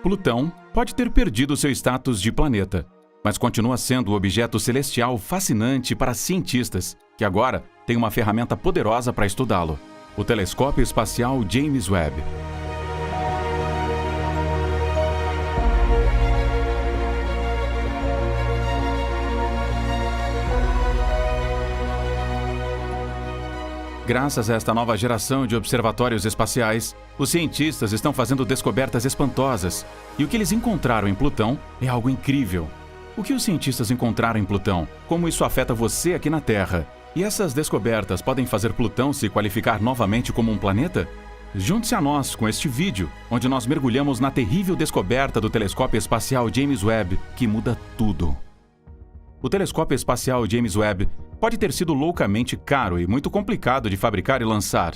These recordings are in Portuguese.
Plutão pode ter perdido seu status de planeta, mas continua sendo um objeto celestial fascinante para cientistas, que agora têm uma ferramenta poderosa para estudá-lo: o Telescópio Espacial James Webb. Graças a esta nova geração de observatórios espaciais, os cientistas estão fazendo descobertas espantosas, e o que eles encontraram em Plutão é algo incrível. O que os cientistas encontraram em Plutão? Como isso afeta você aqui na Terra? E essas descobertas podem fazer Plutão se qualificar novamente como um planeta? Junte-se a nós com este vídeo, onde nós mergulhamos na terrível descoberta do Telescópio Espacial James Webb, que muda tudo. O Telescópio Espacial James Webb pode ter sido loucamente caro e muito complicado de fabricar e lançar.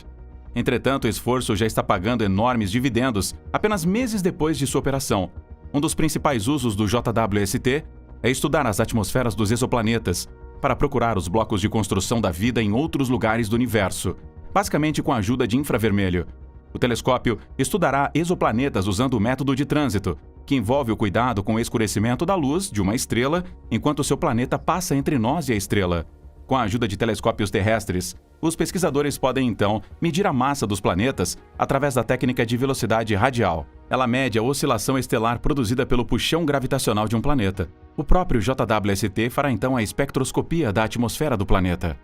Entretanto, o esforço já está pagando enormes dividendos apenas meses depois de sua operação. Um dos principais usos do JWST é estudar as atmosferas dos exoplanetas para procurar os blocos de construção da vida em outros lugares do universo, basicamente com a ajuda de infravermelho. O telescópio estudará exoplanetas usando o método de trânsito, que envolve o cuidado com o escurecimento da luz de uma estrela enquanto seu planeta passa entre nós e a estrela. Com a ajuda de telescópios terrestres, os pesquisadores podem então medir a massa dos planetas através da técnica de velocidade radial. Ela mede a oscilação estelar produzida pelo puxão gravitacional de um planeta. O próprio JWST fará então a espectroscopia da atmosfera do planeta.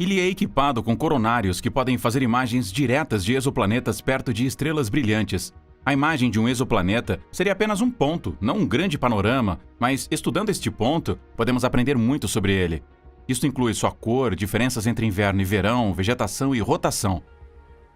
Ele é equipado com coronários que podem fazer imagens diretas de exoplanetas perto de estrelas brilhantes. A imagem de um exoplaneta seria apenas um ponto, não um grande panorama, mas estudando este ponto, podemos aprender muito sobre ele. Isto inclui sua cor, diferenças entre inverno e verão, vegetação e rotação.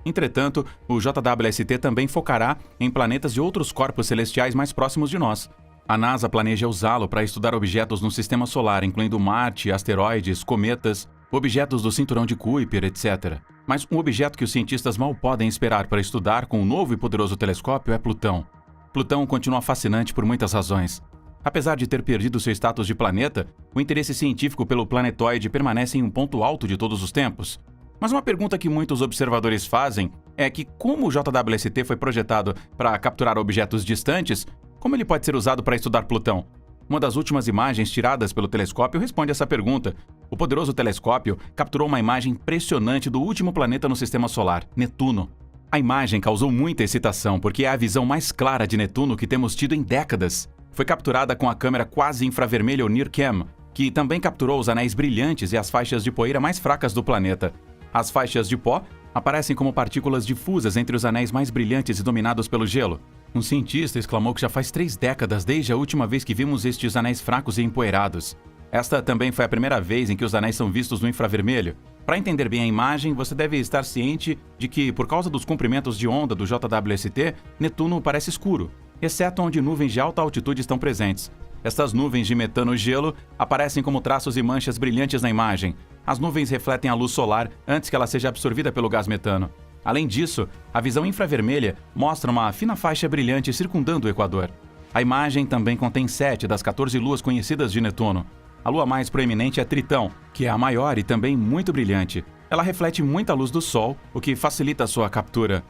Entretanto, o JWST também focará em planetas de outros corpos celestiais mais próximos de nós. A NASA planeja usá-lo para estudar objetos no Sistema Solar, incluindo Marte, asteroides, cometas, objetos do cinturão de Kuiper, etc. Mas um objeto que os cientistas mal podem esperar para estudar com o novo e poderoso telescópio é Plutão. Plutão continua fascinante por muitas razões. Apesar de ter perdido seu status de planeta, o interesse científico pelo planetoide permanece em um ponto alto de todos os tempos. Mas uma pergunta que muitos observadores fazem é que, como o JWST foi projetado para capturar objetos distantes, como ele pode ser usado para estudar Plutão? Uma das últimas imagens tiradas pelo telescópio responde essa pergunta. O poderoso telescópio capturou uma imagem impressionante do último planeta no Sistema Solar, Netuno. A imagem causou muita excitação porque é a visão mais clara de Netuno que temos tido em décadas. Foi capturada com a câmera quase infravermelha ou NIRCam, que também capturou os anéis brilhantes e as faixas de poeira mais fracas do planeta. As faixas de pó aparecem como partículas difusas entre os anéis mais brilhantes e dominados pelo gelo. Um cientista exclamou que já faz 3 décadas desde a última vez que vimos estes anéis fracos e empoeirados. Esta também foi a primeira vez em que os anéis são vistos no infravermelho. Para entender bem a imagem, você deve estar ciente de que, por causa dos comprimentos de onda do JWST, Netuno parece escuro, exceto onde nuvens de alta altitude estão presentes. Estas nuvens de metano-gelo aparecem como traços e manchas brilhantes na imagem. As nuvens refletem a luz solar antes que ela seja absorvida pelo gás metano. Além disso, a visão infravermelha mostra uma fina faixa brilhante circundando o Equador. A imagem também contém 7 das 14 luas conhecidas de Netuno. A lua mais proeminente é Tritão, que é a maior e também muito brilhante. Ela reflete muita luz do Sol, o que facilita sua captura.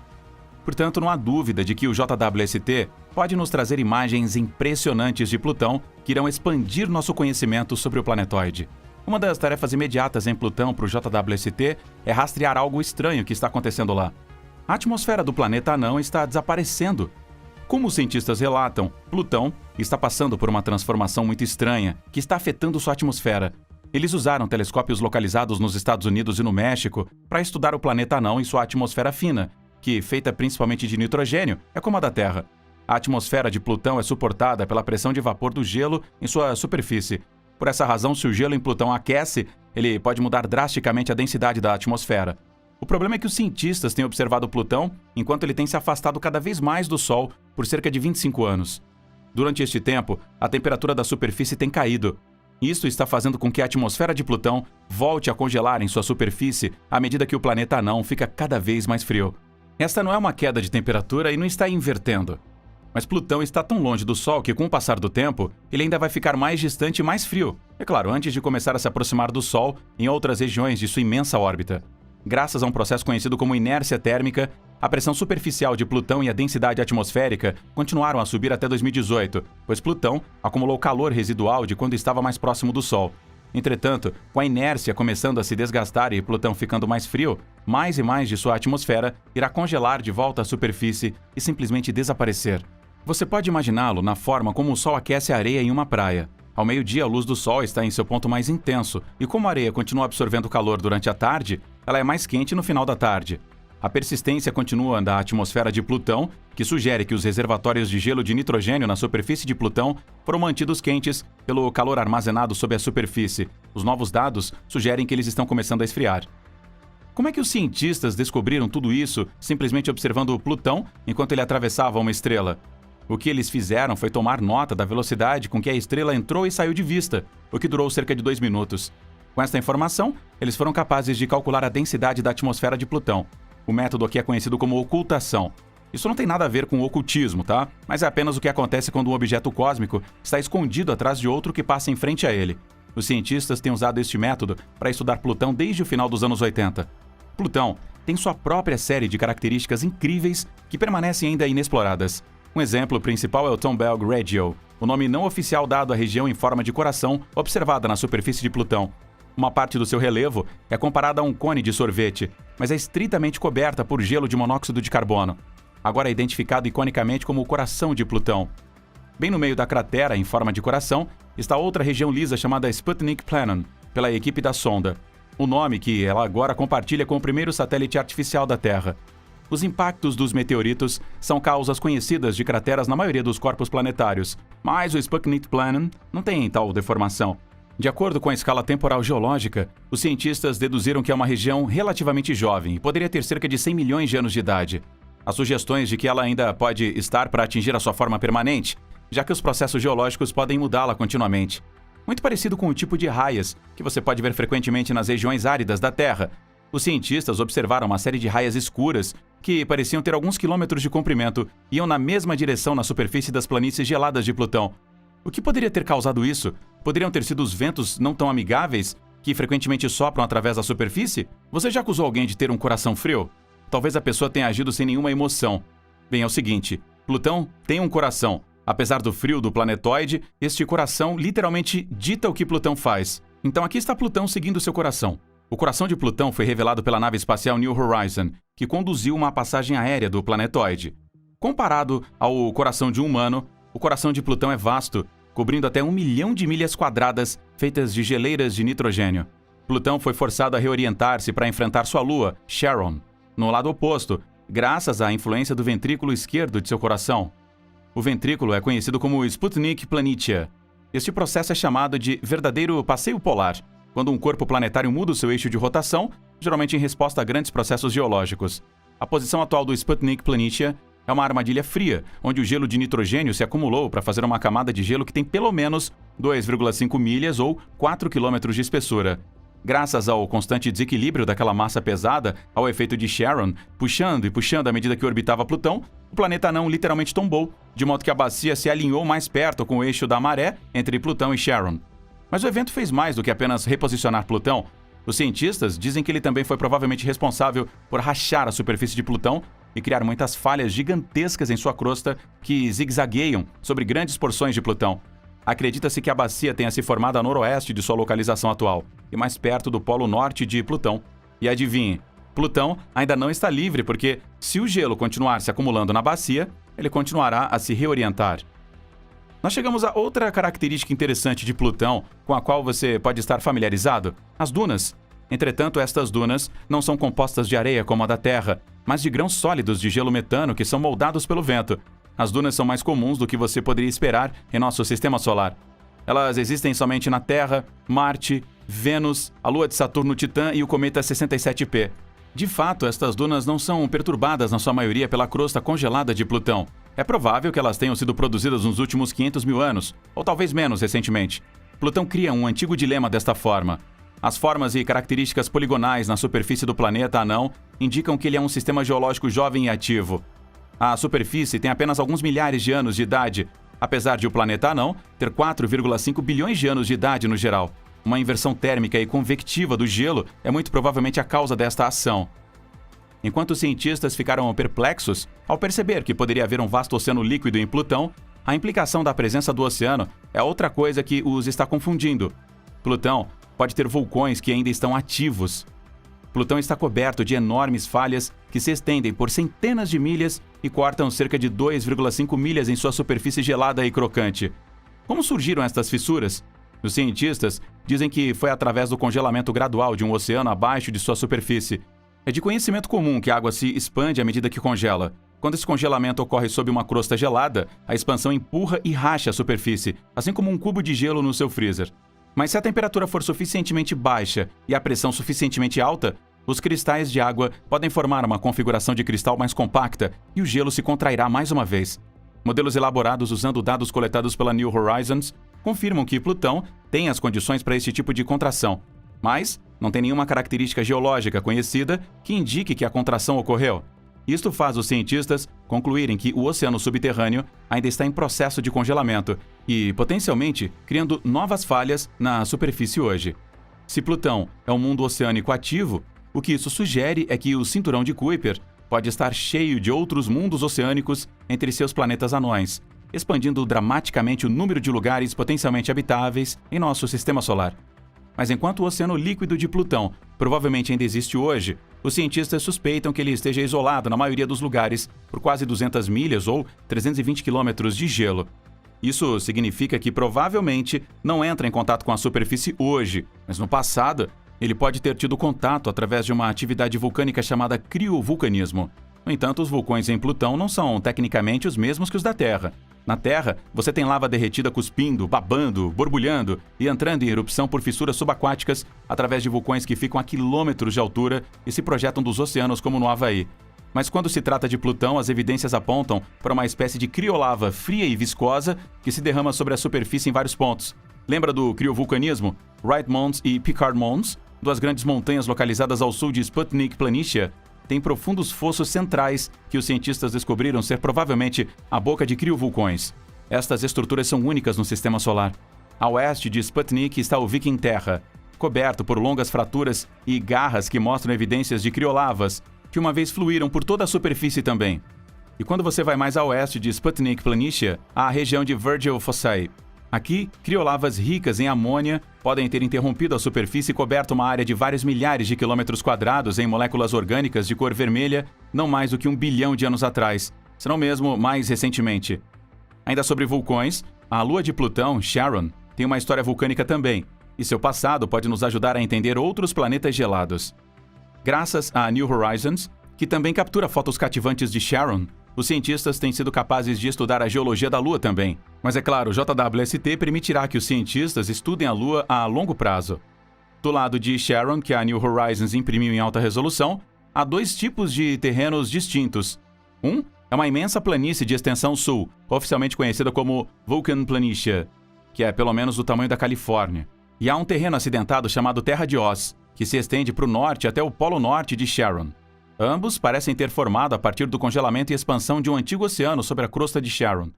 Portanto, não há dúvida de que o JWST pode nos trazer imagens impressionantes de Plutão que irão expandir nosso conhecimento sobre o planetoide. Uma das tarefas imediatas em Plutão para o JWST é rastrear algo estranho que está acontecendo lá. A atmosfera do planeta anão está desaparecendo. Como os cientistas relatam, Plutão está passando por uma transformação muito estranha que está afetando sua atmosfera. Eles usaram telescópios localizados nos Estados Unidos e no México para estudar o planeta anão e sua atmosfera fina, que, feita principalmente de nitrogênio, é como a da Terra. A atmosfera de Plutão é suportada pela pressão de vapor do gelo em sua superfície. Por essa razão, se o gelo em Plutão aquece, ele pode mudar drasticamente a densidade da atmosfera. O problema é que os cientistas têm observado Plutão enquanto ele tem se afastado cada vez mais do Sol por cerca de 25 anos. Durante este tempo, a temperatura da superfície tem caído. Isso está fazendo com que a atmosfera de Plutão volte a congelar em sua superfície à medida que o planeta anão fica cada vez mais frio. Esta não é uma queda de temperatura e não está invertendo. Mas Plutão está tão longe do Sol que, com o passar do tempo, ele ainda vai ficar mais distante e mais frio. É claro, antes de começar a se aproximar do Sol em outras regiões de sua imensa órbita. graças a um processo conhecido como inércia térmica, a pressão superficial de Plutão e a densidade atmosférica continuaram a subir até 2018, pois Plutão acumulou calor residual de quando estava mais próximo do Sol. Entretanto, com a inércia começando a se desgastar e Plutão ficando mais frio, mais e mais de sua atmosfera irá congelar de volta à superfície e simplesmente desaparecer. Você pode imaginá-lo na forma como o Sol aquece a areia em uma praia. Ao meio-dia, a luz do Sol está em seu ponto mais intenso, e como a areia continua absorvendo calor durante a tarde, ela é mais quente no final da tarde. A persistência contínua da atmosfera de Plutão, que sugere que os reservatórios de gelo de nitrogênio na superfície de Plutão foram mantidos quentes pelo calor armazenado sob a superfície. Os novos dados sugerem que eles estão começando a esfriar. Como é que os cientistas descobriram tudo isso simplesmente observando Plutão enquanto ele atravessava uma estrela? O que eles fizeram foi tomar nota da velocidade com que a estrela entrou e saiu de vista, o que durou cerca de 2 minutos. Com esta informação, eles foram capazes de calcular a densidade da atmosfera de Plutão. O método aqui é conhecido como ocultação. Isso não tem nada a ver com ocultismo, tá? Mas é apenas o que acontece quando um objeto cósmico está escondido atrás de outro que passa em frente a ele. Os cientistas têm usado este método para estudar Plutão desde o final dos anos 80. Plutão tem sua própria série de características incríveis que permanecem ainda inexploradas. Um exemplo principal é o Tombaugh Regio, o nome não oficial dado à região em forma de coração observada na superfície de Plutão. Uma parte do seu relevo é comparada a um cone de sorvete, mas é estritamente coberta por gelo de monóxido de carbono. Agora é identificado iconicamente como o coração de Plutão. Bem no meio da cratera, em forma de coração, está outra região lisa chamada Sputnik Planum, pela equipe da sonda. O nome que ela agora compartilha com o primeiro satélite artificial da Terra. Os impactos dos meteoritos são causas conhecidas de crateras na maioria dos corpos planetários, mas o Sputnik Planum não tem tal deformação. De acordo com a escala temporal geológica, os cientistas deduziram que é uma região relativamente jovem e poderia ter cerca de 100 milhões de anos de idade. Há sugestões de que ela ainda pode estar para atingir a sua forma permanente, já que os processos geológicos podem mudá-la continuamente. Muito parecido com o tipo de raias que você pode ver frequentemente nas regiões áridas da Terra. Os cientistas observaram uma série de raias escuras que pareciam ter alguns quilômetros de comprimento e iam na mesma direção na superfície das planícies geladas de Plutão. O que poderia ter causado isso? Poderiam ter sido os ventos não tão amigáveis que frequentemente sopram através da superfície? Você já acusou alguém de ter um coração frio? Talvez a pessoa tenha agido sem nenhuma emoção. Bem, é o seguinte, Plutão tem um coração. Apesar do frio do planetoide, este coração literalmente dita o que Plutão faz. Então aqui está Plutão seguindo seu coração. O coração de Plutão foi revelado pela nave espacial New Horizon, que conduziu uma passagem aérea do planetoide. Comparado ao coração de um humano, o coração de Plutão é vasto, cobrindo até 1 milhão de milhas quadradas feitas de geleiras de nitrogênio. Plutão foi forçado a reorientar-se para enfrentar sua lua, Charon, no lado oposto, graças à influência do ventrículo esquerdo de seu coração. O ventrículo é conhecido como Sputnik Planitia. Este processo é chamado de verdadeiro passeio polar, quando um corpo planetário muda o seu eixo de rotação, geralmente em resposta a grandes processos geológicos. A posição atual do Sputnik Planitia é uma armadilha fria, onde o gelo de nitrogênio se acumulou para fazer uma camada de gelo que tem pelo menos 2,5 milhas ou 4 quilômetros de espessura. Graças ao constante desequilíbrio daquela massa pesada, ao efeito de Charon, puxando e puxando à medida que orbitava Plutão, o planeta anão literalmente tombou, de modo que a bacia se alinhou mais perto com o eixo da maré entre Plutão e Charon. Mas o evento fez mais do que apenas reposicionar Plutão. Os cientistas dizem que ele também foi provavelmente responsável por rachar a superfície de Plutão e criar muitas falhas gigantescas em sua crosta que zigue-zagueiam sobre grandes porções de Plutão. Acredita-se que a bacia tenha se formado a noroeste de sua localização atual, e mais perto do polo norte de Plutão. E adivinhe, Plutão ainda não está livre porque, se o gelo continuar se acumulando na bacia, ele continuará a se reorientar. Nós chegamos a outra característica interessante de Plutão, com a qual você pode estar familiarizado: as dunas. Entretanto, estas dunas não são compostas de areia como a da Terra, mas de grãos sólidos de gelo metano que são moldados pelo vento. As dunas são mais comuns do que você poderia esperar em nosso sistema solar. Elas existem somente na Terra, Marte, Vênus, a Lua de Saturno, Titã e o cometa 67P. De fato, estas dunas não são perturbadas na sua maioria pela crosta congelada de Plutão. É provável que elas tenham sido produzidas nos últimos 500 mil anos, ou talvez menos recentemente. Plutão cria um antigo dilema desta forma. As formas e características poligonais na superfície do planeta anão indicam que ele é um sistema geológico jovem e ativo. A superfície tem apenas alguns milhares de anos de idade, apesar de o planeta anão ter 4,5 bilhões de anos de idade no geral. uma inversão térmica e convectiva do gelo é muito provavelmente a causa desta ação. Enquanto os cientistas ficaram perplexos ao perceber que poderia haver um vasto oceano líquido em Plutão, a implicação da presença do oceano é outra coisa que os está confundindo. Plutão pode ter vulcões que ainda estão ativos. Plutão está coberto de enormes falhas que se estendem por centenas de milhas e cortam cerca de 2,5 milhas em sua superfície gelada e crocante. Como surgiram estas fissuras? Os cientistas dizem que foi através do congelamento gradual de um oceano abaixo de sua superfície. É de conhecimento comum que a água se expande à medida que congela. Quando esse congelamento ocorre sob uma crosta gelada, a expansão empurra e racha a superfície, assim como um cubo de gelo no seu freezer. Mas se a temperatura for suficientemente baixa e a pressão suficientemente alta, os cristais de água podem formar uma configuração de cristal mais compacta e o gelo se contrairá mais uma vez. Modelos elaborados usando dados coletados pela New Horizons confirmam que Plutão tem as condições para esse tipo de contração, mas não tem nenhuma característica geológica conhecida que indique que a contração ocorreu. Isto faz os cientistas concluírem que o oceano subterrâneo ainda está em processo de congelamento e, potencialmente, criando novas falhas na superfície hoje. Se Plutão é um mundo oceânico ativo, o que isso sugere é que o cinturão de Kuiper pode estar cheio de outros mundos oceânicos entre seus planetas anões, expandindo dramaticamente o número de lugares potencialmente habitáveis em nosso sistema solar. Mas enquanto o oceano líquido de Plutão provavelmente ainda existe hoje, os cientistas suspeitam que ele esteja isolado na maioria dos lugares por quase 200 milhas ou 320 quilômetros de gelo. Isso significa que provavelmente não entra em contato com a superfície hoje, mas no passado ele pode ter tido contato através de uma atividade vulcânica chamada criovulcanismo. No entanto, os vulcões em Plutão não são tecnicamente os mesmos que os da Terra. Na Terra, você tem lava derretida cuspindo, babando, borbulhando e entrando em erupção por fissuras subaquáticas através de vulcões que ficam a quilômetros de altura e se projetam dos oceanos como no Havaí. Mas quando se trata de Plutão, as evidências apontam para uma espécie de criolava fria e viscosa que se derrama sobre a superfície em vários pontos. Lembra do criovulcanismo? Wright Mounds e Picard Mounds, duas grandes montanhas localizadas ao sul de Sputnik Planitia, têm profundos fossos centrais que os cientistas descobriram ser provavelmente a boca de criovulcões. Estas estruturas são únicas no sistema solar. A oeste de Sputnik está o Viking Terra, coberto por longas fraturas e garras que mostram evidências de criolavas, que uma vez fluíram por toda a superfície também. E quando você vai mais a oeste de Sputnik Planitia, há a região de Virgil Fossae. Aqui, criolavas ricas em amônia podem ter interrompido a superfície e coberto uma área de vários milhares de quilômetros quadrados em moléculas orgânicas de cor vermelha não mais do que 1 bilhão de anos atrás, senão mesmo mais recentemente. Ainda sobre vulcões, a lua de Plutão, Charon, tem uma história vulcânica também, e seu passado pode nos ajudar a entender outros planetas gelados. Graças à New Horizons, que também captura fotos cativantes de Charon, os cientistas têm sido capazes de estudar a geologia da Lua também. Mas é claro, o JWST permitirá que os cientistas estudem a Lua a longo prazo. Do lado de Charon, que a New Horizons imprimiu em alta resolução, há dois tipos de terrenos distintos. Um é uma imensa planície de extensão sul, oficialmente conhecida como Vulcan Planitia, que é pelo menos do tamanho da Califórnia. E há um terreno acidentado chamado Terra de Oz, que se estende para o norte até o polo norte de Charon. Ambos parecem ter formado a partir do congelamento e expansão de um antigo oceano sobre a crosta de Charon.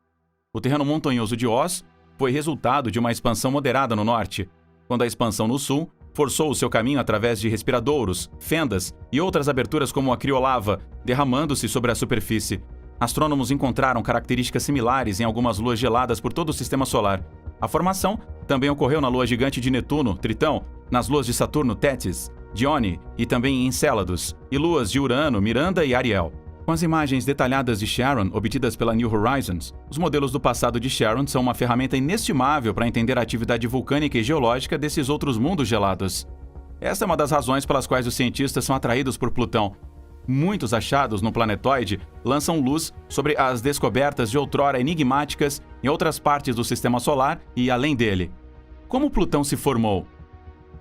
O terreno montanhoso de Oz foi resultado de uma expansão moderada no norte, quando a expansão no sul forçou o seu caminho através de respiradouros, fendas e outras aberturas como a criolava, derramando-se sobre a superfície. Astrônomos encontraram características similares em algumas luas geladas por todo o sistema solar. A formação também ocorreu na lua gigante de Netuno, Tritão, nas luas de Saturno, Tétis, Dione e também em Encélados, e luas de Urano, Miranda e Ariel. Com as imagens detalhadas de Charon obtidas pela New Horizons, os modelos do passado de Charon são uma ferramenta inestimável para entender a atividade vulcânica e geológica desses outros mundos gelados. Esta é uma das razões pelas quais os cientistas são atraídos por Plutão. Muitos achados no planetoide lançam luz sobre as descobertas de outrora enigmáticas em outras partes do sistema solar e além dele. Como Plutão se formou?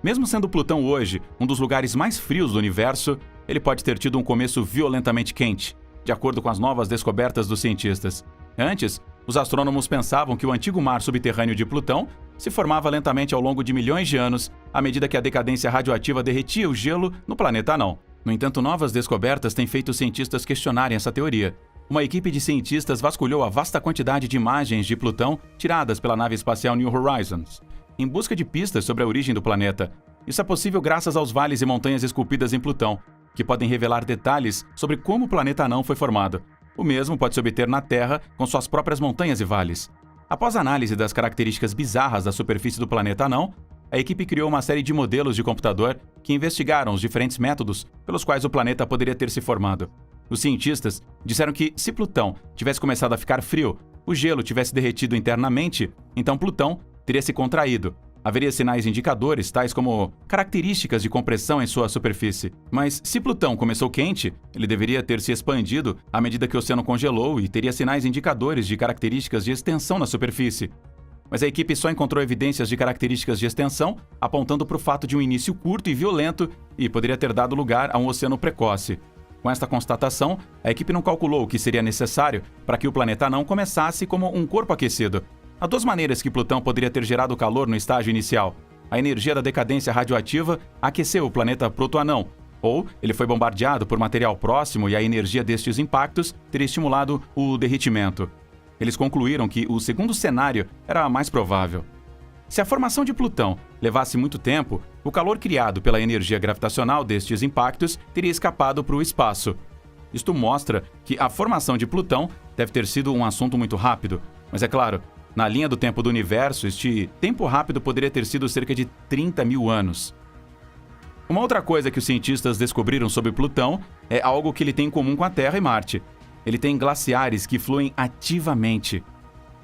Mesmo sendo Plutão hoje um dos lugares mais frios do universo, ele pode ter tido um começo violentamente quente, de acordo com as novas descobertas dos cientistas. Antes, os astrônomos pensavam que o antigo mar subterrâneo de Plutão se formava lentamente ao longo de milhões de anos, à medida que a decadência radioativa derretia o gelo no planeta anão. No entanto, novas descobertas têm feito os cientistas questionarem essa teoria. Uma equipe de cientistas vasculhou a vasta quantidade de imagens de Plutão tiradas pela nave espacial New Horizons. em busca de pistas sobre a origem do planeta. Isso é possível graças aos vales e montanhas esculpidas em Plutão, que podem revelar detalhes sobre como o planeta anão foi formado. O mesmo pode se obter na Terra com suas próprias montanhas e vales. Após a análise das características bizarras da superfície do planeta anão, a equipe criou uma série de modelos de computador que investigaram os diferentes métodos pelos quais o planeta poderia ter se formado. Os cientistas disseram que, se Plutão tivesse começado a ficar frio, o gelo tivesse derretido internamente, então Plutão teria se contraído. Haveria sinais indicadores, tais como características de compressão em sua superfície. Mas se Plutão começou quente, ele deveria ter se expandido à medida que o oceano congelou e teria sinais indicadores de características de extensão na superfície. Mas a equipe só encontrou evidências de características de extensão, apontando para o fato de um início curto e violento e poderia ter dado lugar a um oceano precoce. Com esta constatação, a equipe não calculou o que seria necessário para que o planeta anão começasse como um corpo aquecido. Há duas maneiras que Plutão poderia ter gerado calor no estágio inicial. A energia da decadência radioativa aqueceu o planeta protoanão, ou ele foi bombardeado por material próximo e a energia destes impactos teria estimulado o derretimento. Eles concluíram que o segundo cenário era mais provável. Se a formação de Plutão levasse muito tempo, o calor criado pela energia gravitacional destes impactos teria escapado para o espaço. Isto mostra que a formação de Plutão deve ter sido um assunto muito rápido, mas é claro, na linha do tempo do universo, este tempo rápido poderia ter sido cerca de 30 mil anos. Uma outra coisa que os cientistas descobriram sobre Plutão é algo que ele tem em comum com a Terra e Marte. Ele tem glaciares que fluem ativamente.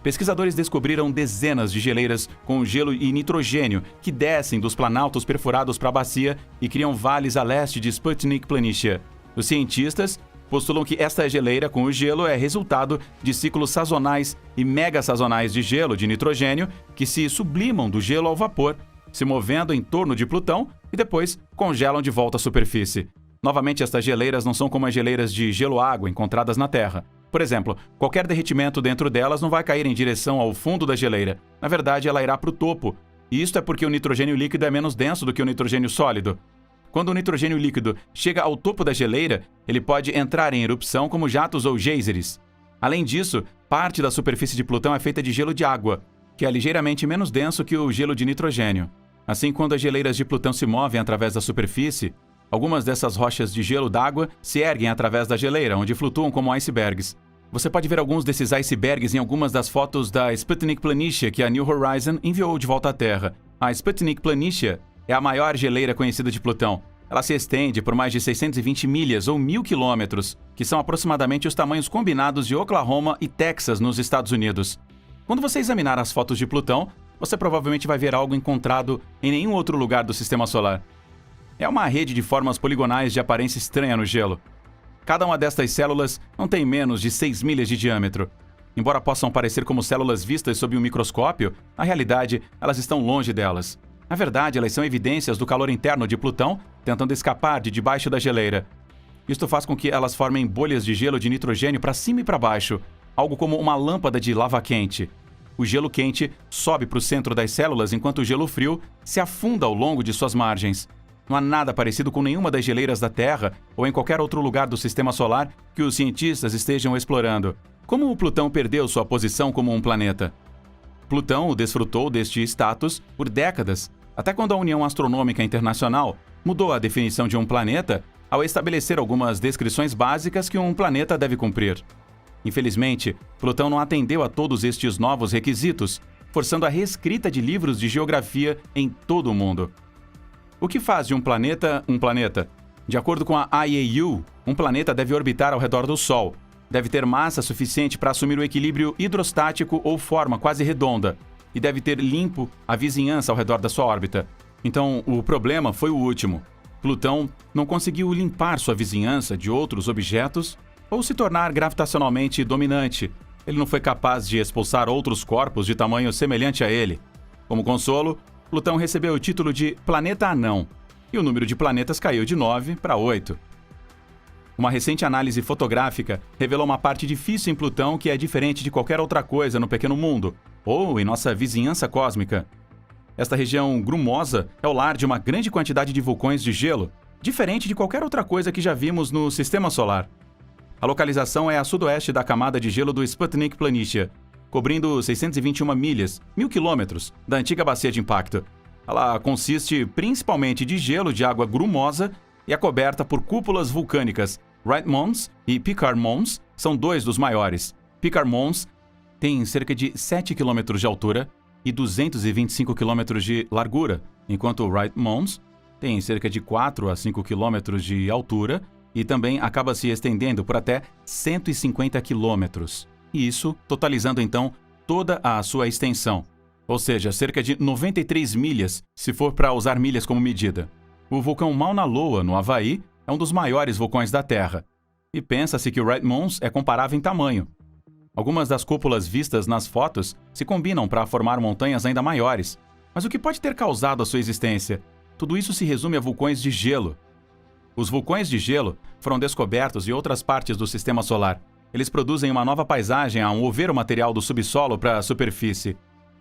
Pesquisadores descobriram dezenas de geleiras com gelo e nitrogênio que descem dos planaltos perfurados para a bacia e criam vales a leste de Sputnik Planitia. Os cientistas postulam que esta geleira com o gelo é resultado de ciclos sazonais e megasazonais de gelo de nitrogênio que se sublimam do gelo ao vapor, se movendo em torno de Plutão e depois congelam de volta à superfície. Novamente, estas geleiras não são como as geleiras de gelo-água encontradas na Terra. Por exemplo, qualquer derretimento dentro delas não vai cair em direção ao fundo da geleira. Na verdade, ela irá para o topo. E isto é porque o nitrogênio líquido é menos denso do que o nitrogênio sólido. Quando o nitrogênio líquido chega ao topo da geleira, ele pode entrar em erupção como jatos ou geysers. Além disso, parte da superfície de Plutão é feita de gelo de água, que é ligeiramente menos denso que o gelo de nitrogênio. Assim, quando as geleiras de Plutão se movem através da superfície, algumas dessas rochas de gelo d'água se erguem através da geleira, onde flutuam como icebergs. Você pode ver alguns desses icebergs em algumas das fotos da Sputnik Planitia que a New Horizons enviou de volta à Terra. A Sputnik Planitia é a maior geleira conhecida de Plutão. Ela se estende por mais de 620 milhas ou 1.000 quilômetros, que são aproximadamente os tamanhos combinados de Oklahoma e Texas, nos Estados Unidos. Quando você examinar as fotos de Plutão, você provavelmente vai ver algo encontrado em nenhum outro lugar do Sistema Solar. É uma rede de formas poligonais de aparência estranha no gelo. Cada uma destas células não tem menos de 6 milhas de diâmetro. Embora possam parecer como células vistas sob um microscópio, na realidade, elas estão longe delas. Na verdade, elas são evidências do calor interno de Plutão tentando escapar de debaixo da geleira. Isto faz com que elas formem bolhas de gelo de nitrogênio para cima e para baixo, algo como uma lâmpada de lava quente. O gelo quente sobe para o centro das células enquanto o gelo frio se afunda ao longo de suas margens. Não há nada parecido com nenhuma das geleiras da Terra ou em qualquer outro lugar do Sistema Solar que os cientistas estejam explorando. Como o Plutão perdeu sua posição como um planeta? Plutão desfrutou deste status por décadas, até quando a União Astronômica Internacional mudou a definição de um planeta ao estabelecer algumas descrições básicas que um planeta deve cumprir. Infelizmente, Plutão não atendeu a todos estes novos requisitos, forçando a reescrita de livros de geografia em todo o mundo. O que faz de um planeta um planeta? De acordo com a IAU, um planeta deve orbitar ao redor do Sol, deve ter massa suficiente para assumir o equilíbrio hidrostático ou forma quase redonda, e deve ter limpo a vizinhança ao redor da sua órbita. Então, o problema foi o último. Plutão não conseguiu limpar sua vizinhança de outros objetos ou se tornar gravitacionalmente dominante. Ele não foi capaz de expulsar outros corpos de tamanho semelhante a ele. Como consolo, Plutão recebeu o título de planeta anão, e o número de planetas caiu de 9 para 8. Uma recente análise fotográfica revelou uma parte difícil em Plutão que é diferente de qualquer outra coisa no pequeno mundo, ou em nossa vizinhança cósmica. Esta região grumosa é o lar de uma grande quantidade de vulcões de gelo, diferente de qualquer outra coisa que já vimos no Sistema Solar. A localização é a sudoeste da camada de gelo do Sputnik Planitia. cobrindo 621 milhas, 1.000 quilômetros, da antiga bacia de impacto. Ela consiste principalmente de gelo de água grumosa e é coberta por cúpulas vulcânicas. Wright Mons e Picard Mons são dois dos maiores. Picard Mons tem cerca de 7 km de altura e 225 km de largura, enquanto Wright Mons tem cerca de 4 a 5 km de altura e também acaba se estendendo por até 150 km. E isso totalizando então toda a sua extensão, ou seja, cerca de 93 milhas, se for para usar milhas como medida. O vulcão Mauna Loa, no Havaí, é um dos maiores vulcões da Terra, e pensa-se que o Wright Mons é comparável em tamanho. Algumas das cúpulas vistas nas fotos se combinam para formar montanhas ainda maiores. Mas o que pode ter causado a sua existência? Tudo isso se resume a vulcões de gelo. Os vulcões de gelo foram descobertos em outras partes do Sistema Solar. Eles produzem uma nova paisagem ao mover o material do subsolo para a superfície.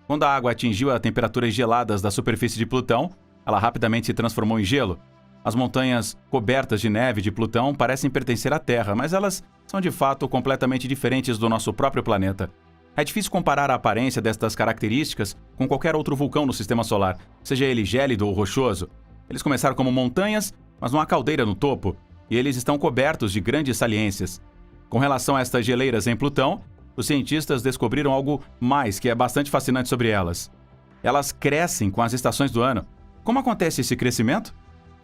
Quando a água atingiu a temperaturas geladas da superfície de Plutão, ela rapidamente se transformou em gelo. As montanhas cobertas de neve de Plutão parecem pertencer à Terra, mas elas são de fato completamente diferentes do nosso próprio planeta. É difícil comparar a aparência destas características com qualquer outro vulcão no Sistema Solar, seja ele gélido ou rochoso. Eles começaram como montanhas, mas não há caldeira no topo, e eles estão cobertos de grandes saliências. Com relação a estas geleiras em Plutão, os cientistas descobriram algo mais que é bastante fascinante sobre elas. Elas crescem com as estações do ano. Como acontece esse crescimento?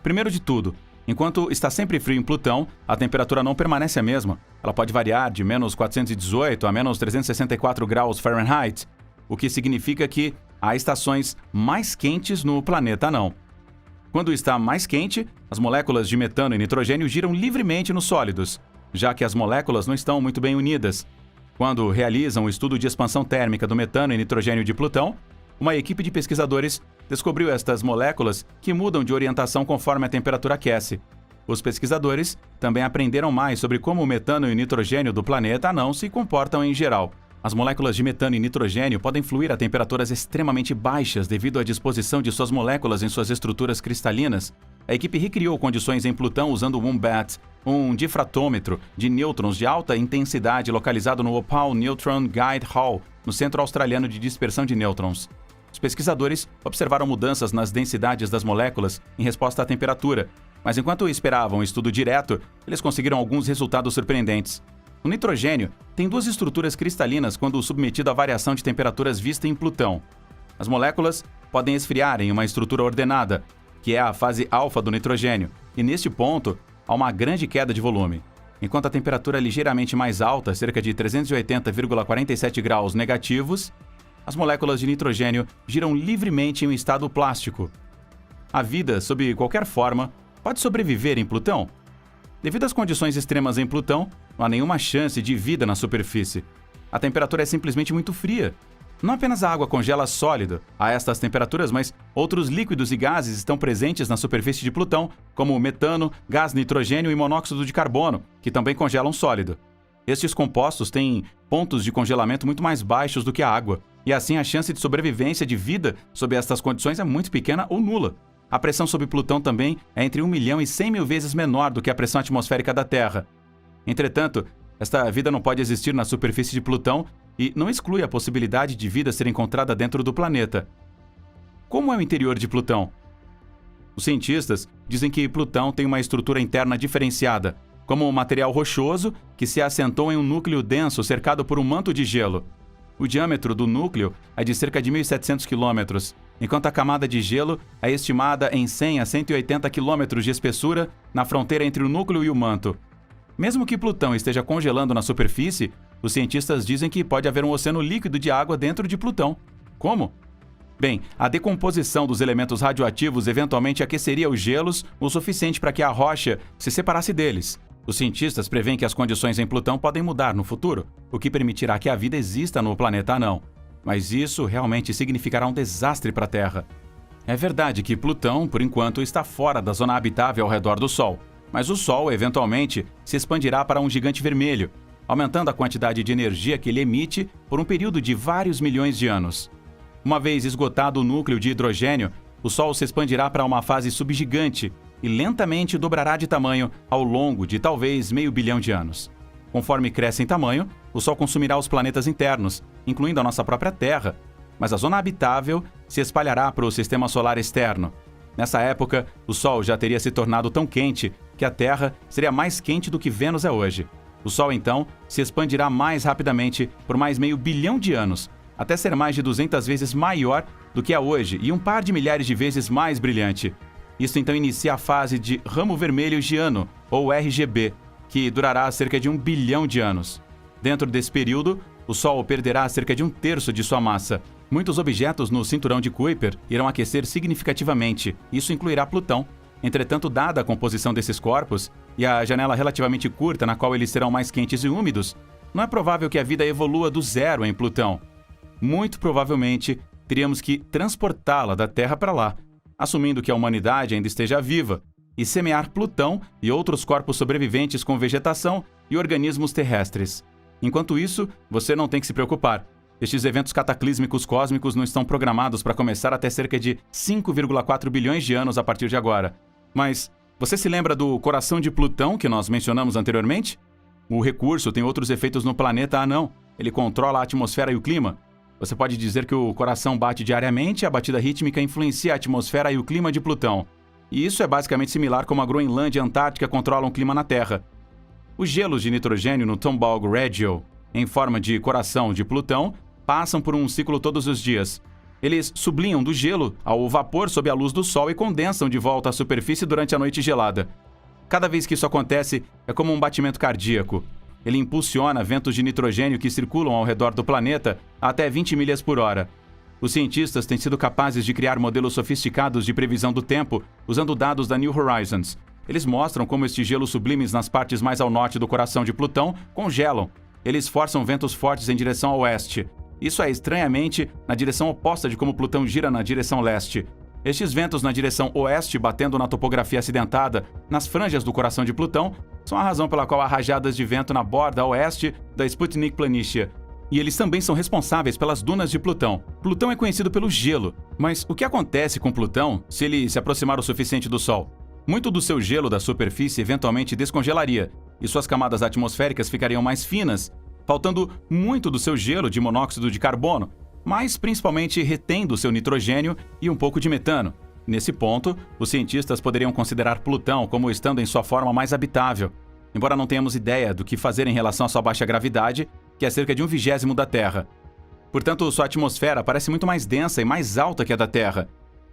Primeiro de tudo, enquanto está sempre frio em Plutão, a temperatura não permanece a mesma. Ela pode variar de menos 418 a menos 364 graus Fahrenheit, o que significa que há estações mais quentes no planeta não. Quando está mais quente, as moléculas de metano e nitrogênio giram livremente nos sólidos, já que as moléculas não estão muito bem unidas. Quando realizam o estudo de expansão térmica do metano e nitrogênio de Plutão, uma equipe de pesquisadores descobriu estas moléculas que mudam de orientação conforme a temperatura aquece. Os pesquisadores também aprenderam mais sobre como o metano e o nitrogênio do planeta anão se comportam em geral. As moléculas de metano e nitrogênio podem fluir a temperaturas extremamente baixas devido à disposição de suas moléculas em suas estruturas cristalinas. A equipe recriou condições em Plutão usando o WOMBAT, um difratômetro de nêutrons de alta intensidade localizado no Opal Neutron Guide Hall, no Centro Australiano de Dispersão de Nêutrons. Os pesquisadores observaram mudanças nas densidades das moléculas em resposta à temperatura, mas enquanto esperavam um estudo direto, eles conseguiram alguns resultados surpreendentes. O nitrogênio tem duas estruturas cristalinas quando submetido à variação de temperaturas vista em Plutão. As moléculas podem esfriar em uma estrutura ordenada, que é a fase alfa do nitrogênio, e neste ponto há uma grande queda de volume. Enquanto a temperatura é ligeiramente mais alta, cerca de 380,47 graus negativos, as moléculas de nitrogênio giram livremente em um estado plástico. A vida, sob qualquer forma, pode sobreviver em Plutão? Devido às condições extremas em Plutão, não há nenhuma chance de vida na superfície. A temperatura é simplesmente muito fria. Não apenas a água congela sólido a estas temperaturas, mas outros líquidos e gases estão presentes na superfície de Plutão, como o metano, gás nitrogênio e monóxido de carbono, que também congelam sólido. Estes compostos têm pontos de congelamento muito mais baixos do que a água, e assim a chance de sobrevivência de vida sob estas condições é muito pequena ou nula. A pressão sobre Plutão também é entre 1 milhão e 100 mil vezes menor do que a pressão atmosférica da Terra. Entretanto, esta vida não pode existir na superfície de Plutão e não exclui a possibilidade de vida ser encontrada dentro do planeta. Como é o interior de Plutão? Os cientistas dizem que Plutão tem uma estrutura interna diferenciada, como um material rochoso que se assentou em um núcleo denso cercado por um manto de gelo. O diâmetro do núcleo é de cerca de 1.700 km, enquanto a camada de gelo é estimada em 100 a 180 km de espessura na fronteira entre o núcleo e o manto. Mesmo que Plutão esteja congelando na superfície, os cientistas dizem que pode haver um oceano líquido de água dentro de Plutão. Como? Bem, a decomposição dos elementos radioativos eventualmente aqueceria os gelos o suficiente para que a rocha se separasse deles. Os cientistas preveem que as condições em Plutão podem mudar no futuro, o que permitirá que a vida exista no planeta anão. Mas isso realmente significará um desastre para a Terra. É verdade que Plutão, por enquanto, está fora da zona habitável ao redor do Sol, mas o Sol, eventualmente, se expandirá para um gigante vermelho, aumentando a quantidade de energia que ele emite por um período de vários milhões de anos. Uma vez esgotado o núcleo de hidrogênio, o Sol se expandirá para uma fase subgigante e lentamente dobrará de tamanho ao longo de talvez meio bilhão de anos. Conforme cresce em tamanho, o Sol consumirá os planetas internos, incluindo a nossa própria Terra, mas a zona habitável se espalhará para o sistema solar externo. Nessa época, o Sol já teria se tornado tão quente que a Terra seria mais quente do que Vênus é hoje. O Sol, então, se expandirá mais rapidamente por mais meio bilhão de anos, até ser mais de 200 vezes maior do que é hoje e um par de milhares de vezes mais brilhante. Isso então inicia a fase de ramo vermelho giano, ou RGB, que durará cerca de 1 bilhão de anos. Dentro desse período, o Sol perderá cerca de 1/3 de sua massa. Muitos objetos no cinturão de Kuiper irão aquecer significativamente, isso incluirá Plutão. Entretanto, dada a composição desses corpos e a janela relativamente curta na qual eles serão mais quentes e úmidos, não é provável que a vida evolua do zero em Plutão. Muito provavelmente, teríamos que transportá-la da Terra para lá, assumindo que a humanidade ainda esteja viva, e semear Plutão e outros corpos sobreviventes com vegetação e organismos terrestres. Enquanto isso, você não tem que se preocupar. Estes eventos cataclísmicos cósmicos não estão programados para começar até cerca de 5,4 bilhões de anos a partir de agora. Mas você se lembra do coração de Plutão que nós mencionamos anteriormente? O recurso tem outros efeitos no planeta anão. Ele controla a atmosfera e o clima. Você pode dizer que o coração bate diariamente e a batida rítmica influencia a atmosfera e o clima de Plutão. E isso é basicamente similar como a Groenlândia e a Antártica controlam o clima na Terra. Os gelos de nitrogênio no Tombaugh Regio, em forma de coração de Plutão, passam por um ciclo todos os dias. Eles sublinham do gelo ao vapor sob a luz do Sol e condensam de volta à superfície durante a noite gelada. Cada vez que isso acontece, é como um batimento cardíaco. Ele impulsiona ventos de nitrogênio que circulam ao redor do planeta a até 20 milhas por hora. Os cientistas têm sido capazes de criar modelos sofisticados de previsão do tempo usando dados da New Horizons. Eles mostram como estes gelos sublimes nas partes mais ao norte do coração de Plutão congelam. Eles forçam ventos fortes em direção ao oeste. Isso é estranhamente na direção oposta de como Plutão gira na direção leste. Estes ventos na direção oeste, batendo na topografia acidentada, nas franjas do coração de Plutão, são a razão pela qual há rajadas de vento na borda oeste da Sputnik Planitia. E eles também são responsáveis pelas dunas de Plutão. Plutão é conhecido pelo gelo, mas o que acontece com Plutão se ele se aproximar o suficiente do Sol? Muito do seu gelo da superfície eventualmente descongelaria, e suas camadas atmosféricas ficariam mais finas, faltando muito do seu gelo de monóxido de carbono, mas principalmente retendo seu nitrogênio e um pouco de metano. Nesse ponto, os cientistas poderiam considerar Plutão como estando em sua forma mais habitável, embora não tenhamos ideia do que fazer em relação à sua baixa gravidade, que é cerca de 1/20 da Terra. Portanto, sua atmosfera parece muito mais densa e mais alta que a da Terra.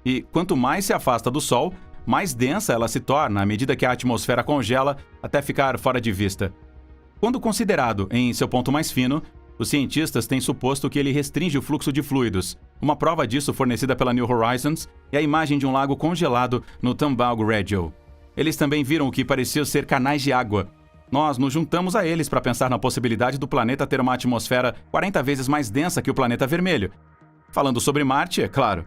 E quanto mais se afasta do Sol, mais densa ela se torna à medida que a atmosfera congela até ficar fora de vista. Quando considerado em seu ponto mais fino, os cientistas têm suposto que ele restringe o fluxo de fluidos. Uma prova disso fornecida pela New Horizons é a imagem de um lago congelado no Tombaugh Regio. Eles também viram o que parecia ser canais de água. Nós nos juntamos a eles para pensar na possibilidade do planeta ter uma atmosfera 40 vezes mais densa que o planeta vermelho. Falando sobre Marte, é claro.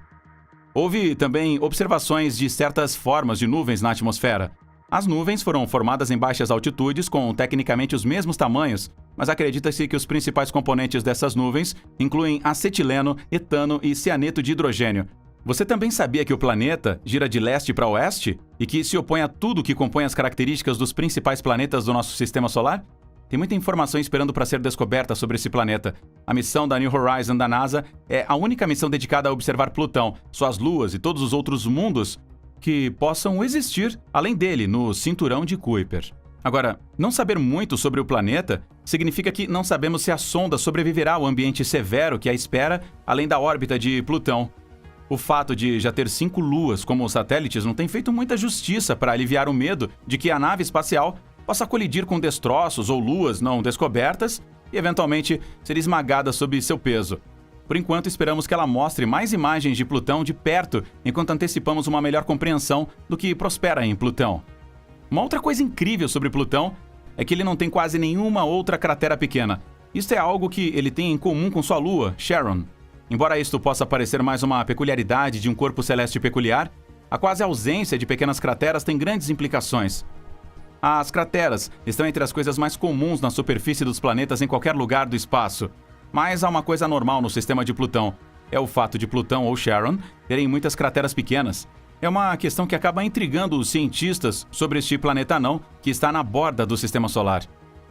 Houve também observações de certas formas de nuvens na atmosfera. As nuvens foram formadas em baixas altitudes com tecnicamente os mesmos tamanhos, mas acredita-se que os principais componentes dessas nuvens incluem acetileno, etano e cianeto de hidrogênio. Você também sabia que o planeta gira de leste para oeste e que se opõe a tudo que compõe as características dos principais planetas do nosso sistema solar? Tem muita informação esperando para ser descoberta sobre esse planeta. A missão da New Horizons da NASA é a única missão dedicada a observar Plutão, suas luas e todos os outros mundos que possam existir além dele no cinturão de Kuiper. Agora, não saber muito sobre o planeta significa que não sabemos se a sonda sobreviverá ao ambiente severo que a espera além da órbita de Plutão. O fato de já ter 5 luas como satélites não tem feito muita justiça para aliviar o medo de que a nave espacial possa colidir com destroços ou luas não descobertas e, eventualmente, ser esmagada sob seu peso. Por enquanto, esperamos que ela mostre mais imagens de Plutão de perto enquanto antecipamos uma melhor compreensão do que prospera em Plutão. Uma outra coisa incrível sobre Plutão é que ele não tem quase nenhuma outra cratera pequena. Isso é algo que ele tem em comum com sua lua, Charon. Embora isto possa parecer mais uma peculiaridade de um corpo celeste peculiar, a quase ausência de pequenas crateras tem grandes implicações. As crateras estão entre as coisas mais comuns na superfície dos planetas em qualquer lugar do espaço. Mas há uma coisa anormal no sistema de Plutão. É o fato de Plutão ou Charon terem muitas crateras pequenas. É uma questão que acaba intrigando os cientistas sobre este planeta anão que está na borda do sistema solar.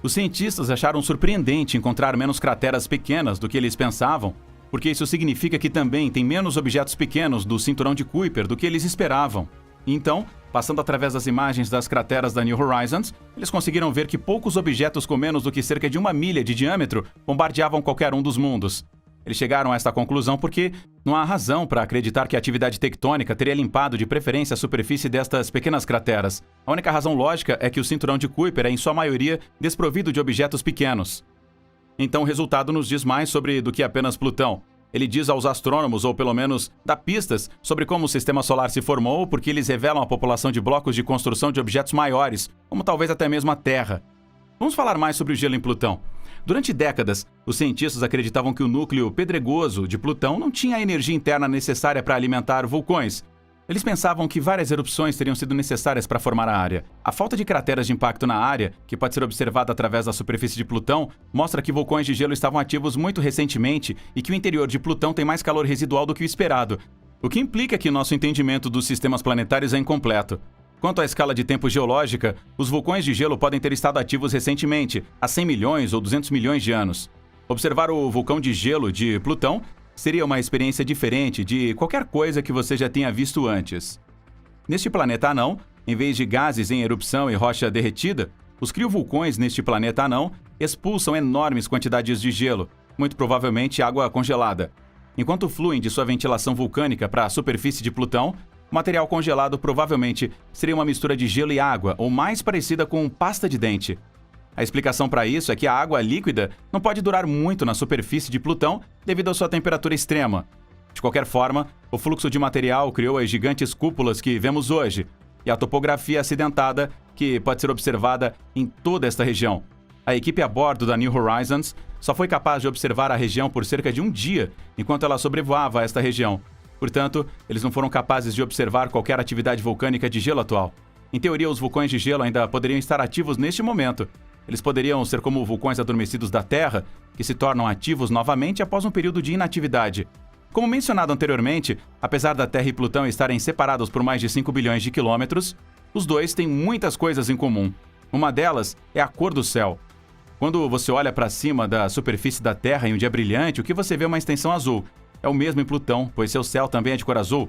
Os cientistas acharam surpreendente encontrar menos crateras pequenas do que eles pensavam, porque isso significa que também tem menos objetos pequenos do cinturão de Kuiper do que eles esperavam. Então, passando através das imagens das crateras da New Horizons, eles conseguiram ver que poucos objetos com menos do que cerca de 1 milha de diâmetro bombardeavam qualquer um dos mundos. Eles chegaram a esta conclusão porque não há razão para acreditar que a atividade tectônica teria limpado de preferência a superfície destas pequenas crateras. A única razão lógica é que o cinturão de Kuiper é, em sua maioria, desprovido de objetos pequenos. Então o resultado nos diz mais sobre do que apenas Plutão. Ele diz aos astrônomos, ou pelo menos dá pistas, sobre como o sistema solar se formou, porque eles revelam a população de blocos de construção de objetos maiores, como talvez até mesmo a Terra. Vamos falar mais sobre o gelo em Plutão. Durante décadas, os cientistas acreditavam que o núcleo pedregoso de Plutão não tinha a energia interna necessária para alimentar vulcões. Eles pensavam que várias erupções teriam sido necessárias para formar a área. A falta de crateras de impacto na área, que pode ser observada através da superfície de Plutão, mostra que vulcões de gelo estavam ativos muito recentemente e que o interior de Plutão tem mais calor residual do que o esperado, o que implica que nosso entendimento dos sistemas planetários é incompleto. Quanto à escala de tempo geológica, os vulcões de gelo podem ter estado ativos recentemente, há 100 milhões ou 200 milhões de anos. Observar o vulcão de gelo de Plutão seria uma experiência diferente de qualquer coisa que você já tenha visto antes. Neste planeta anão, em vez de gases em erupção e rocha derretida, os criovulcões neste planeta anão expulsam enormes quantidades de gelo, muito provavelmente água congelada. Enquanto fluem de sua ventilação vulcânica para a superfície de Plutão, o material congelado provavelmente seria uma mistura de gelo e água, ou mais parecida com pasta de dente. A explicação para isso é que a água líquida não pode durar muito na superfície de Plutão devido à sua temperatura extrema. De qualquer forma, o fluxo de material criou as gigantes cúpulas que vemos hoje e a topografia acidentada que pode ser observada em toda esta região. A equipe a bordo da New Horizons só foi capaz de observar a região por cerca de um dia enquanto ela sobrevoava esta região. Portanto, eles não foram capazes de observar qualquer atividade vulcânica de gelo atual. Em teoria, os vulcões de gelo ainda poderiam estar ativos neste momento. Eles poderiam ser como vulcões adormecidos da Terra, que se tornam ativos novamente após um período de inatividade. Como mencionado anteriormente, apesar da Terra e Plutão estarem separados por mais de 5 bilhões de quilômetros, os dois têm muitas coisas em comum. Uma delas é a cor do céu. Quando você olha para cima da superfície da Terra em um dia brilhante, o que você vê é uma extensão azul. É o mesmo em Plutão, pois seu céu também é de cor azul.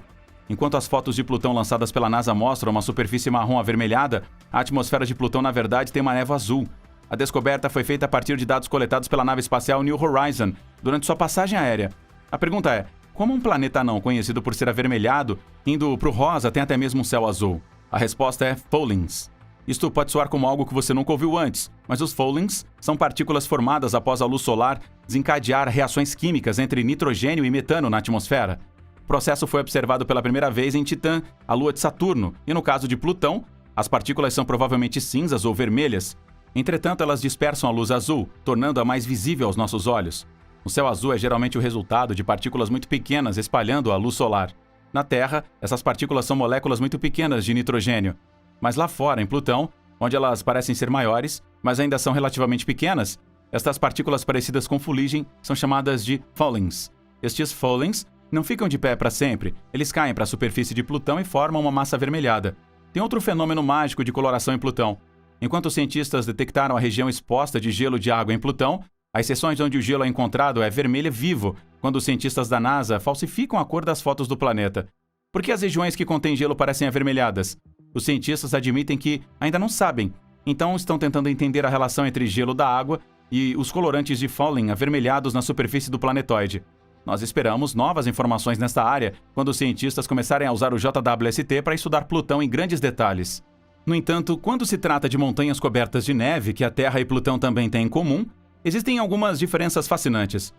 Enquanto as fotos de Plutão lançadas pela NASA mostram uma superfície marrom avermelhada, a atmosfera de Plutão na verdade tem uma névoa azul. A descoberta foi feita a partir de dados coletados pela nave espacial New Horizon durante sua passagem aérea. A pergunta é, como um planeta anão conhecido por ser avermelhado, indo para o rosa, tem até mesmo um céu azul? A resposta é Foulings. Isto pode soar como algo que você nunca ouviu antes, mas os Foulings são partículas formadas após a luz solar desencadear reações químicas entre nitrogênio e metano na atmosfera. O processo foi observado pela primeira vez em Titã, a lua de Saturno, e no caso de Plutão, as partículas são provavelmente cinzas ou vermelhas. Entretanto, elas dispersam a luz azul, tornando-a mais visível aos nossos olhos. O céu azul é geralmente o resultado de partículas muito pequenas espalhando a luz solar. Na Terra, essas partículas são moléculas muito pequenas de nitrogênio. Mas lá fora, em Plutão, onde elas parecem ser maiores, mas ainda são relativamente pequenas, estas partículas parecidas com fuligem são chamadas de Foulings. Estes Foulings não ficam de pé para sempre, eles caem para a superfície de Plutão e formam uma massa avermelhada. Tem outro fenômeno mágico de coloração em Plutão. Enquanto os cientistas detectaram a região exposta de gelo de água em Plutão, as seções onde o gelo é encontrado é vermelho vivo, quando os cientistas da NASA falsificam a cor das fotos do planeta. Por que as regiões que contêm gelo parecem avermelhadas? Os cientistas admitem que ainda não sabem, então estão tentando entender a relação entre gelo da água e os colorantes de Fouling avermelhados na superfície do planetoide. Nós esperamos novas informações nesta área quando os cientistas começarem a usar o JWST para estudar Plutão em grandes detalhes. No entanto, quando se trata de montanhas cobertas de neve, que a Terra e Plutão também têm em comum, existem algumas diferenças fascinantes.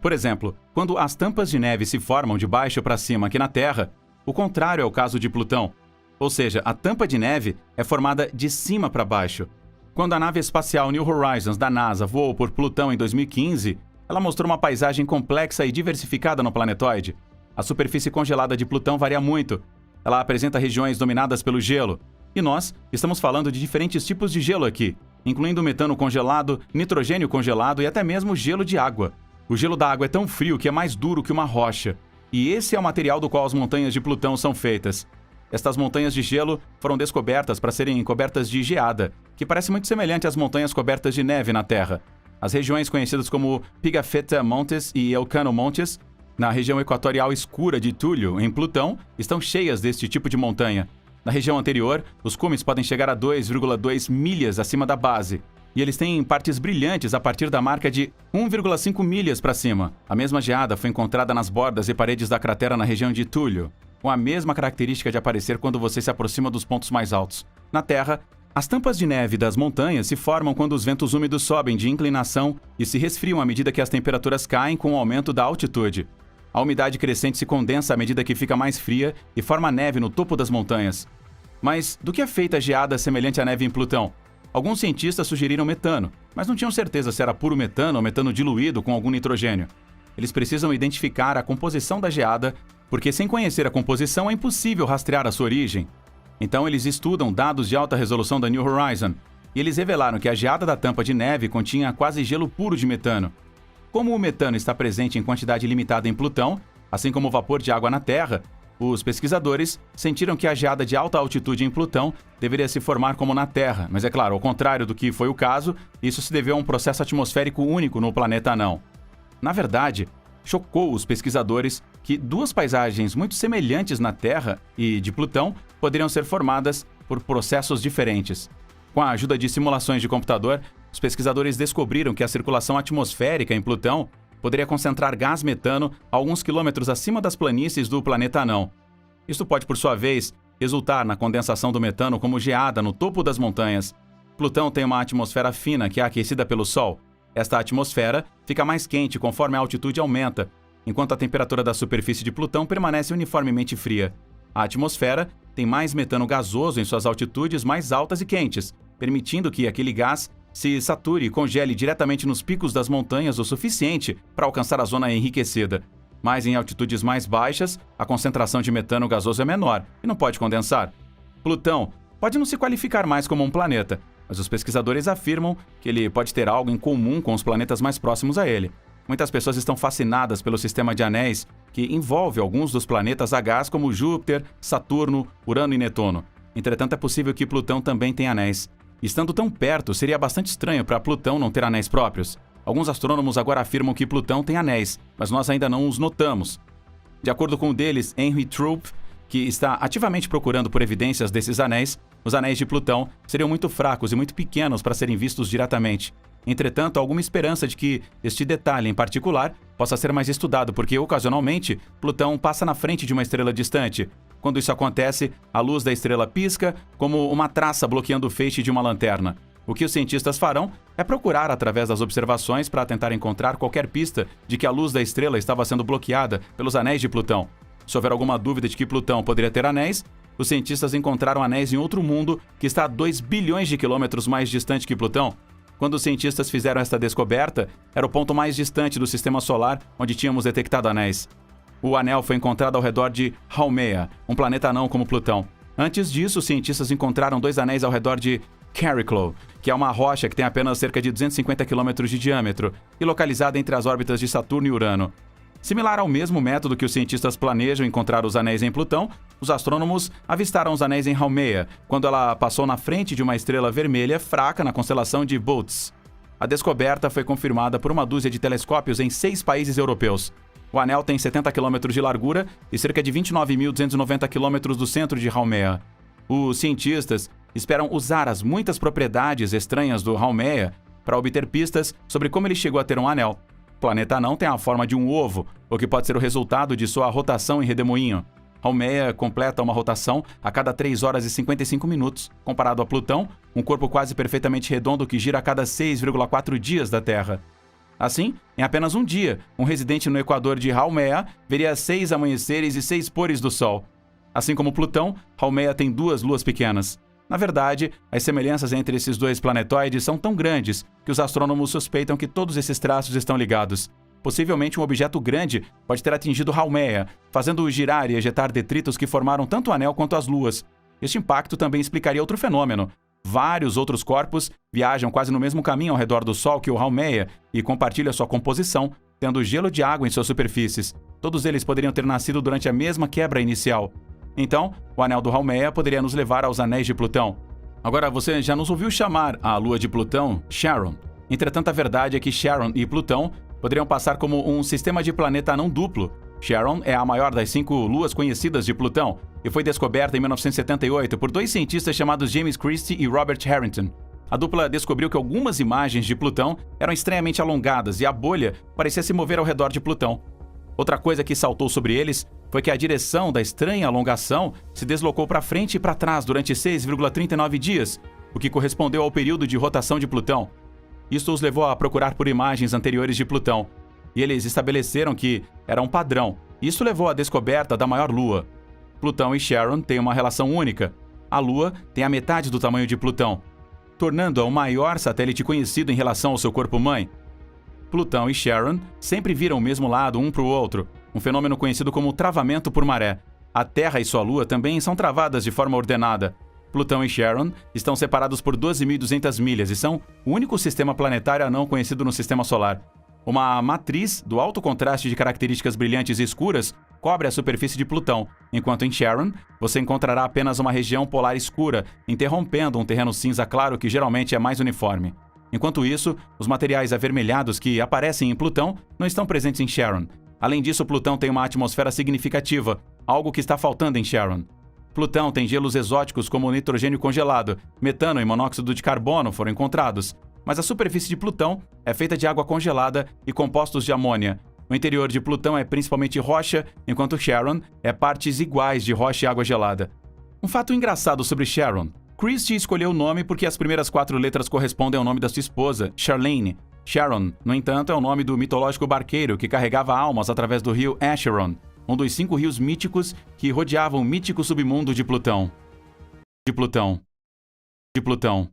Por exemplo, quando as tampas de neve se formam de baixo para cima aqui na Terra, o contrário é o caso de Plutão. Ou seja, a tampa de neve é formada de cima para baixo. Quando a nave espacial New Horizons da NASA voou por Plutão em 2015, ela mostrou uma paisagem complexa e diversificada no planetoide. A superfície congelada de Plutão varia muito. Ela apresenta regiões dominadas pelo gelo. E nós estamos falando de diferentes tipos de gelo aqui, incluindo metano congelado, nitrogênio congelado e até mesmo gelo de água. O gelo da água é tão frio que é mais duro que uma rocha. E esse é o material do qual as montanhas de Plutão são feitas. Estas montanhas de gelo foram descobertas para serem cobertas de geada, que parece muito semelhante às montanhas cobertas de neve na Terra. As regiões conhecidas como Pigafetta Montes e Elcano Montes, na região equatorial escura de Túlio, em Plutão, estão cheias deste tipo de montanha. Na região anterior, os cumes podem chegar a 2,2 milhas acima da base, e eles têm partes brilhantes a partir da marca de 1,5 milhas para cima. A mesma geada foi encontrada nas bordas e paredes da cratera na região de Túlio, com a mesma característica de aparecer quando você se aproxima dos pontos mais altos. Na Terra, as tampas de neve das montanhas se formam quando os ventos úmidos sobem de inclinação e se resfriam à medida que as temperaturas caem com o aumento da altitude. A umidade crescente se condensa à medida que fica mais fria e forma neve no topo das montanhas. Mas do que é feita a geada semelhante à neve em Plutão? Alguns cientistas sugeriram metano, mas não tinham certeza se era puro metano ou metano diluído com algum nitrogênio. Eles precisam identificar a composição da geada, porque sem conhecer a composição é impossível rastrear a sua origem. Então eles estudam dados de alta resolução da New Horizon, e eles revelaram que a geada da tampa de neve continha quase gelo puro de metano. Como o metano está presente em quantidade limitada em Plutão, assim como o vapor de água na Terra, os pesquisadores sentiram que a geada de alta altitude em Plutão deveria se formar como na Terra, mas é claro, ao contrário do que foi o caso, isso se deveu a um processo atmosférico único no planeta anão. Na verdade, chocou os pesquisadores que duas paisagens muito semelhantes na Terra e de Plutão poderiam ser formadas por processos diferentes. Com a ajuda de simulações de computador, os pesquisadores descobriram que a circulação atmosférica em Plutão poderia concentrar gás metano a alguns quilômetros acima das planícies do planeta anão. Isto pode, por sua vez, resultar na condensação do metano como geada no topo das montanhas. Plutão tem uma atmosfera fina que é aquecida pelo Sol. Esta atmosfera fica mais quente conforme a altitude aumenta, enquanto a temperatura da superfície de Plutão permanece uniformemente fria. A atmosfera tem mais metano gasoso em suas altitudes mais altas e quentes, permitindo que aquele gás se sature e congele diretamente nos picos das montanhas o suficiente para alcançar a zona enriquecida. Mas em altitudes mais baixas, a concentração de metano gasoso é menor e não pode condensar. Plutão pode não se qualificar mais como um planeta, mas os pesquisadores afirmam que ele pode ter algo em comum com os planetas mais próximos a ele. Muitas pessoas estão fascinadas pelo sistema de anéis que envolve alguns dos planetas a gás como Júpiter, Saturno, Urano e Netuno. Entretanto, é possível que Plutão também tenha anéis. Estando tão perto, seria bastante estranho para Plutão não ter anéis próprios. Alguns astrônomos agora afirmam que Plutão tem anéis, mas nós ainda não os notamos. De acordo com um deles, Henry Thorpe, que está ativamente procurando por evidências desses anéis, os anéis de Plutão seriam muito fracos e muito pequenos para serem vistos diretamente. Entretanto, há alguma esperança de que este detalhe em particular possa ser mais estudado, porque ocasionalmente Plutão passa na frente de uma estrela distante. Quando isso acontece, a luz da estrela pisca como uma traça bloqueando o feixe de uma lanterna. O que os cientistas farão é procurar através das observações para tentar encontrar qualquer pista de que a luz da estrela estava sendo bloqueada pelos anéis de Plutão. Se houver alguma dúvida de que Plutão poderia ter anéis, os cientistas encontraram anéis em outro mundo que está a 2 bilhões de quilômetros mais distante que Plutão. Quando os cientistas fizeram esta descoberta, era o ponto mais distante do sistema solar onde tínhamos detectado anéis. O anel foi encontrado ao redor de Haumea, um planeta anão como Plutão. Antes disso, os cientistas encontraram 2 anéis ao redor de Carriclo, que é uma rocha que tem apenas cerca de 250 km de diâmetro e localizada entre as órbitas de Saturno e Urano. Similar ao mesmo método que os cientistas planejam encontrar os anéis em Plutão, os astrônomos avistaram os anéis em Haumea, quando ela passou na frente de uma estrela vermelha fraca na constelação de Bootes. A descoberta foi confirmada por uma dúzia de telescópios em 6 países europeus. O anel tem 70 km de largura e cerca de 29.290 km do centro de Haumea. Os cientistas esperam usar as muitas propriedades estranhas do Haumea para obter pistas sobre como ele chegou a ter um anel. O planeta anão tem a forma de um ovo, o que pode ser o resultado de sua rotação em redemoinho. Haumea completa uma rotação a cada 3 horas e 55 minutos, comparado a Plutão, um corpo quase perfeitamente redondo que gira a cada 6,4 dias da Terra. Assim, em apenas um dia, um residente no equador de Haumea veria 6 amanheceres e 6 pôres do Sol. Assim como Plutão, Haumea tem 2 luas pequenas. Na verdade, as semelhanças entre esses 2 planetoides são tão grandes que os astrônomos suspeitam que todos esses traços estão ligados. Possivelmente um objeto grande pode ter atingido Haumea, fazendo-o girar e ejetar detritos que formaram tanto o anel quanto as luas. Este impacto também explicaria outro fenômeno. Vários outros corpos viajam quase no mesmo caminho ao redor do Sol que o Haumea e compartilham sua composição, tendo gelo de água em suas superfícies. Todos eles poderiam ter nascido durante a mesma quebra inicial. Então, o anel do Haumea poderia nos levar aos anéis de Plutão. Agora, você já nos ouviu chamar a lua de Plutão Charon. Entretanto, a verdade é que Charon e Plutão poderiam passar como um sistema de planeta não duplo. Charon é a maior das 5 luas conhecidas de Plutão e foi descoberta em 1978 por 2 cientistas chamados James Christie e Robert Harrington. A dupla descobriu que algumas imagens de Plutão eram estranhamente alongadas e a bolha parecia se mover ao redor de Plutão. Outra coisa que saltou sobre eles foi que a direção da estranha alongação se deslocou para frente e para trás durante 6,39 dias, o que correspondeu ao período de rotação de Plutão. Isto os levou a procurar por imagens anteriores de Plutão, e eles estabeleceram que era um padrão. Isso levou à descoberta da maior lua. Plutão e Charon têm uma relação única. A Lua tem a metade do tamanho de Plutão, tornando-a o maior satélite conhecido em relação ao seu corpo-mãe. Plutão e Charon sempre viram o mesmo lado um para o outro, um fenômeno conhecido como travamento por maré. A Terra e sua Lua também são travadas de forma ordenada. Plutão e Charon estão separados por 12.200 milhas e são o único sistema planetário não conhecido no Sistema Solar. Uma matriz do alto contraste de características brilhantes e escuras cobre a superfície de Plutão, enquanto em Charon você encontrará apenas uma região polar escura, interrompendo um terreno cinza claro que geralmente é mais uniforme. Enquanto isso, os materiais avermelhados que aparecem em Plutão não estão presentes em Charon. Além disso, Plutão tem uma atmosfera significativa, algo que está faltando em Charon. Plutão tem gelos exóticos como nitrogênio congelado, metano e monóxido de carbono foram encontrados, mas a superfície de Plutão é feita de água congelada e compostos de amônia. O interior de Plutão é principalmente rocha, enquanto Charon é partes iguais de rocha e água gelada. Um fato engraçado sobre Charon. Christie escolheu o nome porque as primeiras 4 letras correspondem ao nome da sua esposa, Charlene. Charon, no entanto, é o nome do mitológico barqueiro que carregava almas através do rio Acheron, um dos 5 rios míticos que rodeavam o mítico submundo de Plutão. De Plutão.